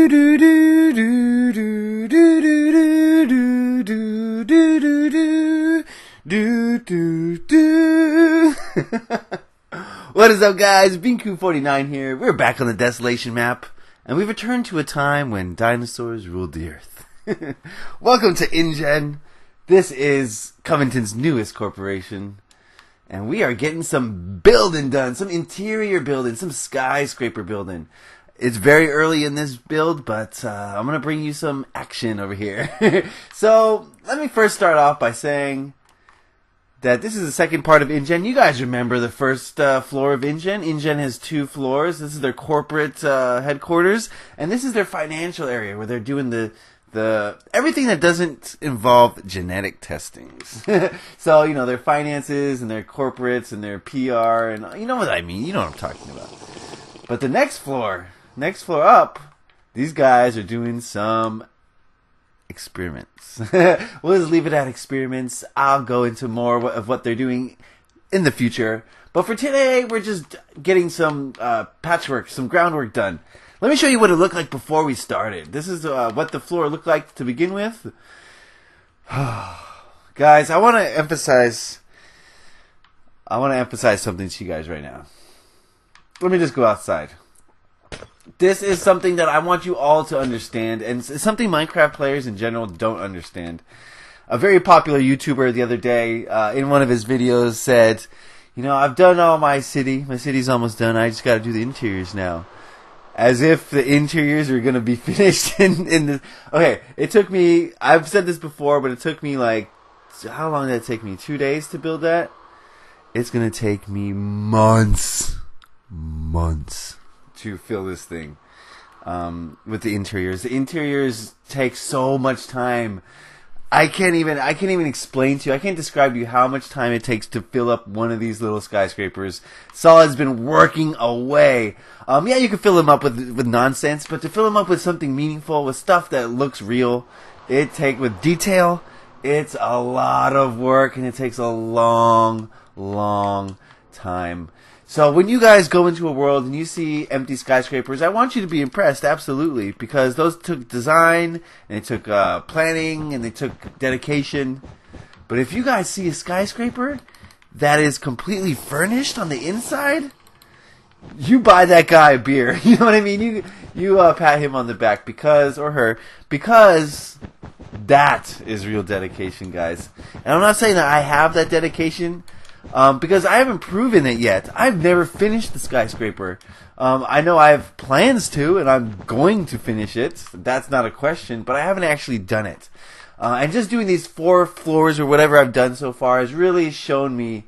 do do do do do do do do do do do. What is up, guys? Beancrew49 here. We're back on the Desolation map, and we've returned to a time when dinosaurs ruled the earth. Welcome to INGEN. This is Coveton's newest corporation, and we are getting some building done, some interior building, some skyscraper building. It's very early in this build, but I'm going to bring you some action over here. So, let me first start off by saying that this is the second part of INGEN. You guys remember the first floor of INGEN. INGEN has 2 floors. This is their corporate headquarters, and this is their financial area where they're doing the everything that doesn't involve genetic testings. So, you know, their finances and their corporates and their PR, and you know what I mean. You know what I'm talking about. But the next floor up, these guys are doing some experiments. We'll just leave it at experiments. I'll go into more of what they're doing in the future. But for today, we're just getting some patchwork, some groundwork done. Let me show you what it looked like before we started. This is what the floor looked like to begin with. Guys, I want to emphasize something to you guys right now. Let me just go outside. This is something that I want you all to understand, and it's something Minecraft players in general don't understand. A very popular YouTuber the other day, in one of his videos, said, you know, I've done all my city. My city's almost done. I just got to do the interiors now. As if the interiors are going to be finished in this. Okay, it took me, I've said this before, but it took me like, how long did it take me? 2 days to build that? It's going to take me months to fill this thing with the interiors. The interiors take so much time. I can't even explain to you. I can't describe to you how much time it takes to fill up one of these little skyscrapers. Solid's been working away. Yeah, you can fill them up with nonsense, but to fill them up with something meaningful, with stuff that looks real, with detail, it's a lot of work, and it takes a long time. So when you guys go into a world and you see empty skyscrapers, I want you to be impressed, absolutely, because those took design, and they took planning, and they took dedication. But if you guys see a skyscraper that is completely furnished on the inside, you buy that guy a beer. You know what I mean? You pat him on the back because that is real dedication, guys. And I'm not saying that I have that dedication, because I haven't proven it yet. I've never finished the skyscraper. I know I have plans to, and I'm going to finish it. That's not a question, but I haven't actually done it. And just doing these 4 floors or whatever I've done so far has really shown me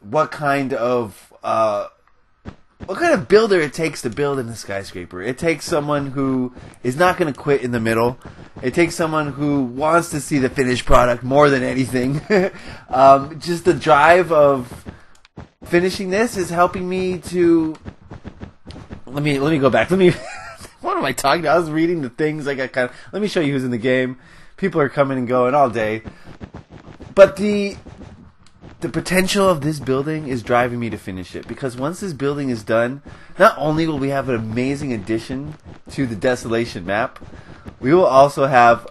what kind of builder it takes to build in a skyscraper. It takes someone who is not going to quit in the middle. It takes someone who wants to see the finished product more than anything. Just the drive of finishing this is helping me to... Let me go back. What am I talking about? I was reading the things. Let me show you who's in the game. People are coming and going all day. But the potential of this building is driving me to finish it, because once this building is done, not only will we have an amazing addition to the Desolation map, we will also have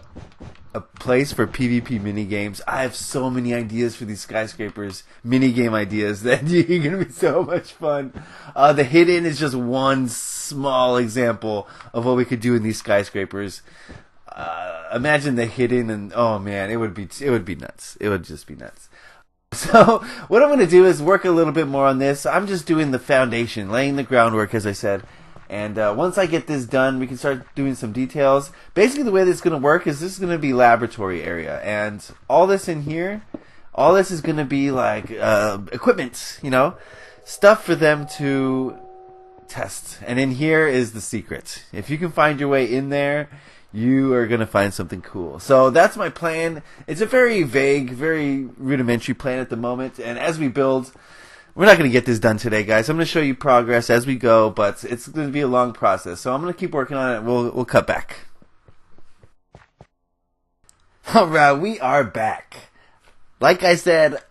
a place for PvP minigames. I have so many ideas for these skyscrapers, minigame ideas, that are going to be so much fun. The hidden is just one small example of what we could do in these skyscrapers. Imagine the hidden, and oh man, it would be nuts. It would just be nuts. So, what I'm going to do is work a little bit more on this. I'm just doing the foundation, laying the groundwork, as I said. And once I get this done, we can start doing some details. Basically, the way this is going to work is this is going to be laboratory area. And all this in here, all this is going to be like equipment, you know, stuff for them to test. And in here is the secret. If you can find your way in there, you are going to find something cool. So that's my plan. It's a very vague, very rudimentary plan at the moment. And as we build, we're not going to get this done today, guys. I'm going to show you progress as we go, but it's going to be a long process. So I'm going to keep working on it. We'll cut back. All right, we are back. Like I said,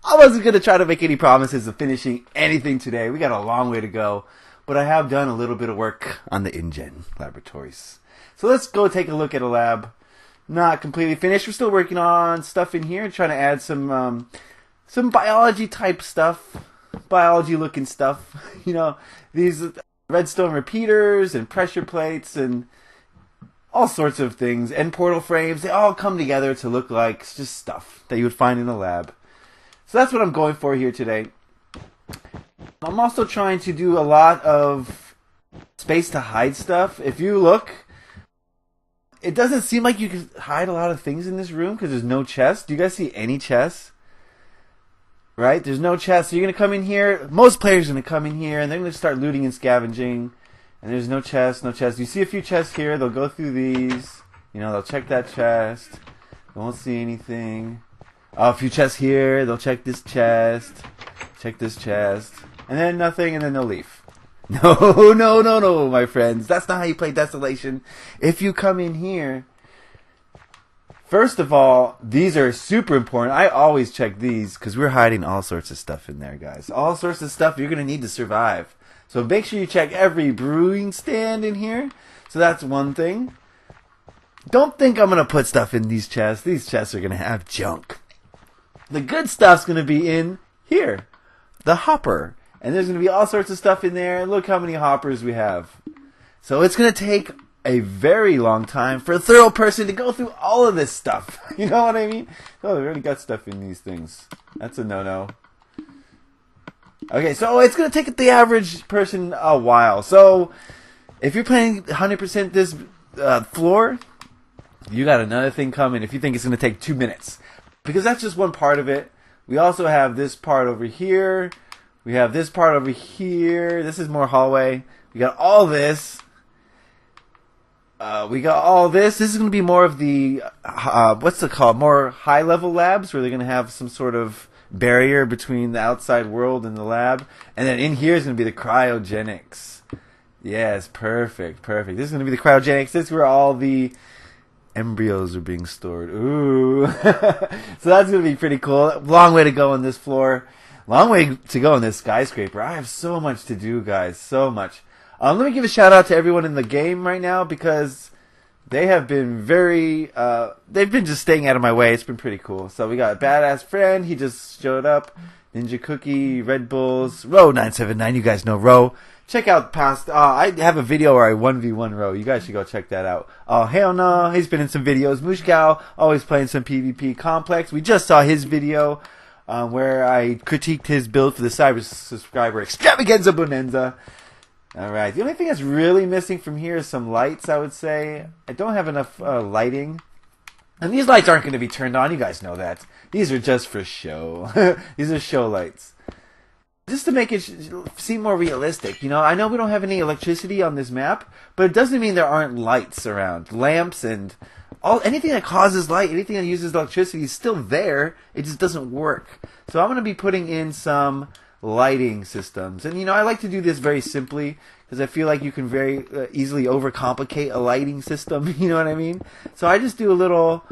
I wasn't going to try to make any promises of finishing anything today. We got a long way to go. but I have done a little bit of work on the INGEN laboratories. So let's go take a look at a lab. Not completely finished. We're still working on stuff in here, trying to add some biology type stuff, biology looking stuff. You know, these redstone repeaters and pressure plates and all sorts of things, and portal frames. They all come together to look like just stuff that you would find in a lab. So that's what I'm going for here today. I'm also trying to do a lot of space to hide stuff. If you look, it doesn't seem like you can hide a lot of things in this room because there's no chest. Do you guys see any chests? Right? There's no chest. So you're going to come in here. Most players are going to come in here and they're going to start looting and scavenging. And there's no chest, no chest. You see a few chests here. They'll go through these. You know, they'll check that chest. They won't see anything. Oh, a few chests here. They'll check this chest. Check this chest. And then nothing, and then they'll leave. No, my friends. That's not how you play Desolation. If you come in here, first of all, these are super important. I always check these because we're hiding all sorts of stuff in there, guys. All sorts of stuff you're going to need to survive. So make sure you check every brewing stand in here. So that's one thing. Don't think I'm going to put stuff in these chests. These chests are going to have junk. The good stuff's going to be in here. The hopper. And there's going to be all sorts of stuff in there. Look how many hoppers we have. So it's going to take a very long time for a thorough person to go through all of this stuff. You know what I mean? Oh, we already got stuff in these things. That's a no-no. Okay, so it's going to take the average person a while. So if you're playing 100% this floor, you got another thing coming if you think it's going to take 2 minutes. Because that's just one part of it. We also have this part over here. We have this part over here. This is more hallway. We got all this. We got all this. This is going to be more of the, what's it called? More high-level labs where they're going to have some sort of barrier between the outside world and the lab. And then in here is going to be the cryogenics. Yes, perfect, perfect. This is going to be the cryogenics. This is where all the embryos are being stored. Ooh. So that's going to be pretty cool. Long way to go on this floor. Long way to go on this skyscraper. I have so much to do, guys. So much. Let me give a shout out to everyone in the game right now because they have been very, they've been just staying out of my way. It's been pretty cool. So we got Badass Friend. He just showed up. Ninja Cookie, Red Bulls, Ro979. You guys know Ro. Check out past, I have a video where I 1v1 Ro. You guys should go check that out. Oh, hell no. He's been in some videos. Mushkow, always playing some PvP Complex. We just saw his video. Where I critiqued his build for the Cyber Subscriber Extravaganza Bonanza. Alright, the only thing that's really missing from here is some lights, I would say. I don't have enough lighting. And these lights aren't going to be turned on, you guys know that. These are just for show. These are show lights. Just to make it seem more realistic. You know, I know we don't have any electricity on this map, but it doesn't mean there aren't lights around. Lamps and anything that causes light, anything that uses electricity is still there. It just doesn't work. So I'm going to be putting in some lighting systems. And, you know, I like to do this very simply because I feel like you can very easily overcomplicate a lighting system. You know what I mean? So I just do a little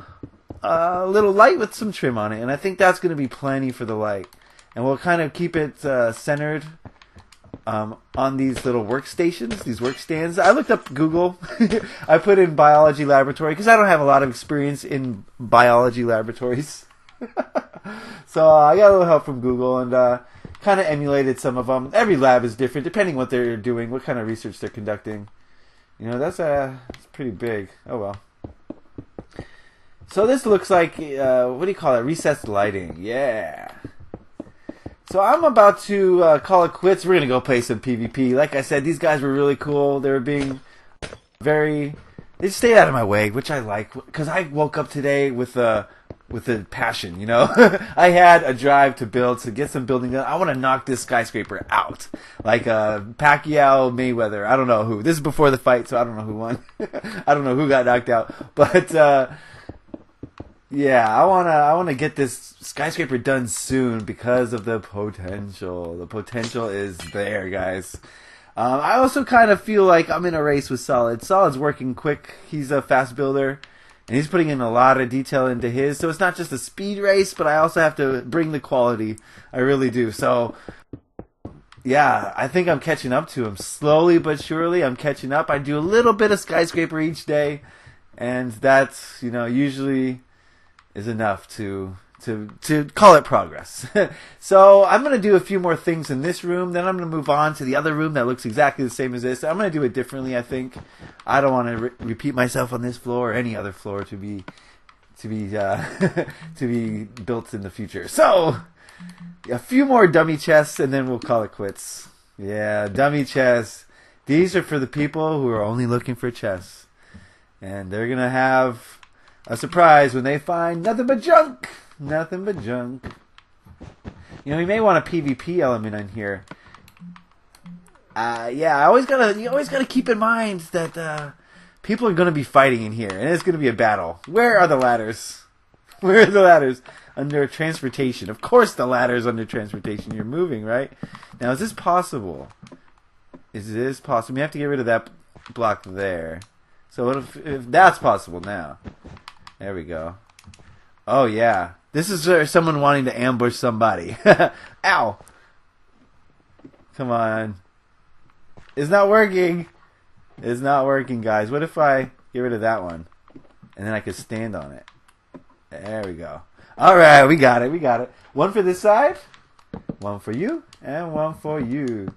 light with some trim on it. And I think that's going to be plenty for the light. And we'll kind of keep it centered on these little workstations, these workstands. I looked up Google. I put in biology laboratory because I don't have a lot of experience in biology laboratories. So I got a little help from Google and kind of emulated some of them. Every lab is different depending what they're doing, what kind of research they're conducting. You know, that's pretty big. Oh well. So this looks like, what do you call it? Recessed lighting. Yeah. So I'm about to call it quits. We're going to go play some PvP. Like I said, these guys were really cool. They were being very... They stayed out of my way, which I like. Because I woke up today with a passion, you know? I had a drive to build, to get some building done. I want to knock this skyscraper out. Like Pacquiao, Mayweather. I don't know who. This is before the fight, so I don't know who won. I don't know who got knocked out. But... yeah, I wanna get this skyscraper done soon because of the potential. The potential is there, guys. I also kind of feel like I'm in a race with Solid. Solid's working quick. He's a fast builder, and he's putting in a lot of detail into his. So it's not just a speed race, but I also have to bring the quality. I really do. So yeah, I think I'm catching up to him. Slowly but surely, I'm catching up. I do a little bit of skyscraper each day, and that's, usually is enough to call it progress. So I'm going to do a few more things in this room. Then I'm going to move on to the other room that looks exactly the same as this. I'm going to do it differently, I think. I don't want to repeat myself on this floor or any other floor to be to be built in the future. So a few more dummy chests, and then we'll call it quits. Yeah, dummy chests. These are for the people who are only looking for chests. And they're going to have a surprise when they find nothing but junk. Nothing but junk. We may want a PvP element in here. Yeah, you always gotta keep in mind that people are going to be fighting in here. And it's going to be a battle. Where are the ladders? Where are the ladders? Under transportation. Of course the ladder's under transportation. You're moving, right? Now, is this possible? Is this possible? We have to get rid of that block there. So what if that's possible now? There we go. Oh, yeah. This is someone wanting to ambush somebody. Ow! Come on. It's not working. It's not working, guys. What if I get rid of that one? And then I could stand on it. There we go. Alright, we got it. We got it. One for this side. One for you. And one for you.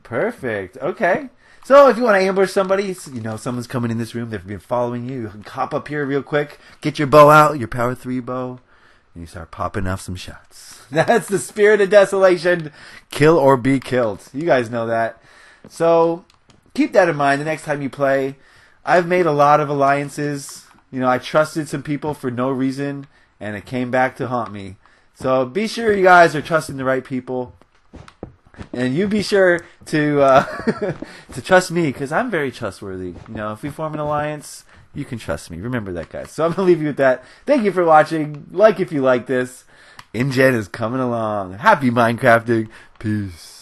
Perfect. Okay. So if you want to ambush somebody, someone's coming in this room, they've been following you, you can hop up here real quick, get your bow out, your power 3 bow, and you start popping off some shots. That's the spirit of Desolation. Kill or be killed. You guys know that. So keep that in mind the next time you play. I've made a lot of alliances. I trusted some people for no reason, and it came back to haunt me. So be sure you guys are trusting the right people. And you be sure to to trust me, because I'm very trustworthy. If we form an alliance, you can trust me. Remember that, guys. So I'm going to leave you with that. Thank you for watching. Like if you like this. INGEN is coming along. Happy Minecrafting. Peace.